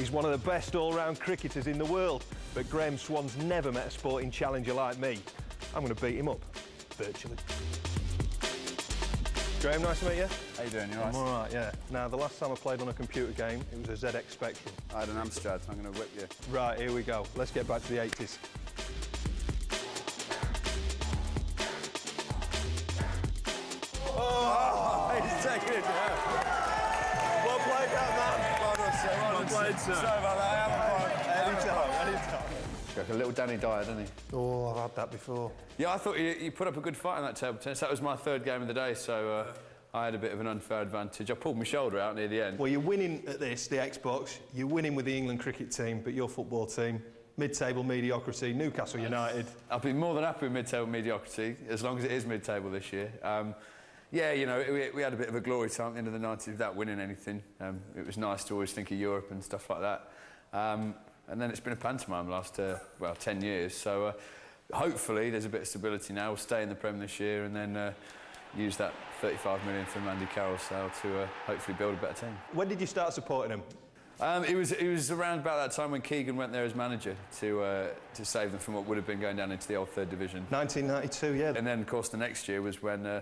is one of the best all-round cricketers in the world, but Graeme Swann's never met a sporting challenger like me. I'm going to beat him up, virtually. Graeme, nice to meet you. How you doing? You all right? I'm all right, yeah. Now, the last time I played on a computer game, it was a ZX Spectrum. I had an Amstrad, so I'm going to whip you. Right, here we go. Let's get back to the 80s. Oh, he's taking it down. Well played, that man. Well done, sir. Well played, sir. Sorry about that. Anytime. Like a little Danny Dyer, doesn't he? Oh, I've had that before. Yeah, I thought you put up a good fight in that table tennis. That was my third game of the day, so I had a bit of an unfair advantage. I pulled my shoulder out near the end. Well, you're winning at this, the Xbox. You're winning with the England cricket team, but your football team, mid-table mediocrity, Newcastle United. I'll be more than happy with mid-table mediocrity, as long as it is mid-table this year. Yeah, you know, we had a bit of a glory time at the end of the 90s without winning anything. It was nice to always think of Europe and stuff like that. And then it's been a pantomime the last, well, 10 years. So hopefully there's a bit of stability now. We'll stay in the Prem this year and then use that 35 million from Andy Carroll's sale to hopefully build a better team. When did you start supporting him? It was around about that time when Keegan went there as manager to save them from what would have been going down into the old third division. 1992, yeah. And then, of course, the next year was when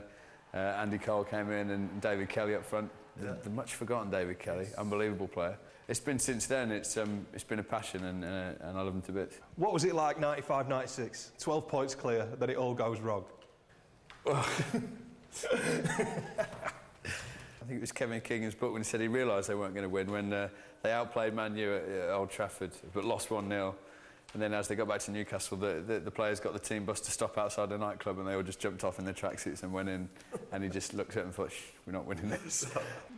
Andy Cole came in and David Kelly up front. Yeah. The much forgotten David Kelly, unbelievable player. It's been since then. It's been a passion, and I love him to bits. What was it like 95, 96? 12 points clear, that it all goes wrong. I think it was Kevin Keegan's book when he said he realised they weren't going to win when they outplayed Man U at Old Trafford but lost 1-0. And then as they got back to Newcastle, the players got the team bus to stop outside the nightclub and they all just jumped off in their tracksuits and went in. And he just looked at them and thought, we're not winning this.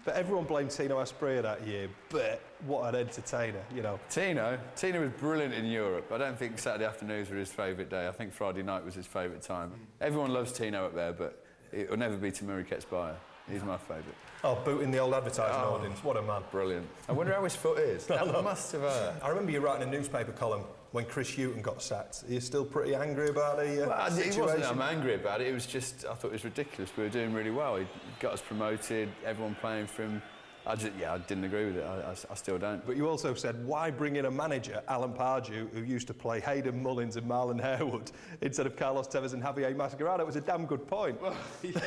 But everyone blamed Tino Asprilla that year, but what an entertainer, you know. Tino was brilliant in Europe. I don't think Saturday afternoons were his favourite day. I think Friday night was his favourite time. Everyone loves Tino up there, but it'll never be Tamuri Ketsbaya. He's my favourite. Oh, booting the old advertising audience. What a man. Brilliant. I wonder how his foot is. That must have... I remember you writing a newspaper column when Chris Hughton got sacked. Are you still pretty angry about the situation? It wasn't that I'm angry about it. It was just, I thought it was ridiculous. We were doing really well. He got us promoted, everyone playing for him. I didn't agree with it. I still don't. But you also said, why bring in a manager, Alan Pardew, who used to play Hayden Mullins and Marlon Harewood, instead of Carlos Tevez and Javier Mascherano? It was a damn good point. Well, yeah.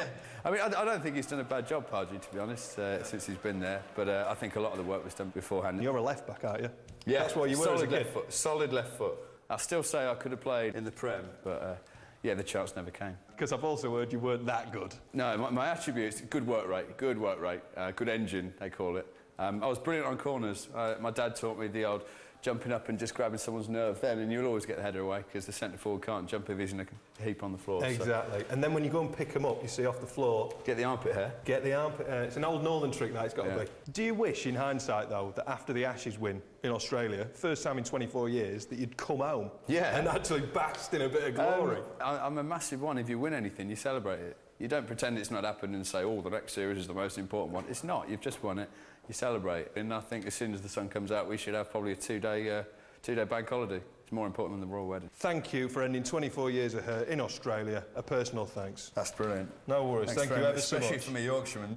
I mean, I don't think he's done a bad job, Pardew, to be honest, since he's been there. But I think a lot of the work was done beforehand. You're a left-back, aren't you? Yeah. That's what you were as a kid. Solid left foot. I still say I could have played in the Prem, but... yeah, the chance never came. Because I've also heard you weren't that good. No, my attributes, good work rate, good engine, they call it. I was brilliant on corners. My dad taught me the old jumping up and just grabbing someone's nerve then, and you'll always get the header away because the centre forward can't jump if he's in a heap on the floor. Exactly. So. And then when you go and pick them up, you see off the floor... Get the armpit hair. Get the armpit hair. It's an old northern trick, that, it's got to be. Do you wish, in hindsight, though, that after the Ashes win in Australia, first time in 24 years, that you'd come home and actually bask in a bit of glory? I'm a massive one. If you win anything, you celebrate it. You don't pretend it's not happened and say, oh, the next series is the most important one. It's not. You've just won it. You celebrate. And I think as soon as the sun comes out, we should have probably a two-day bank holiday. It's more important than the royal wedding. Thank you for ending 24 years of her in Australia. A personal thanks. That's brilliant. No worries. Thank you ever so much. Especially from a Yorkshireman.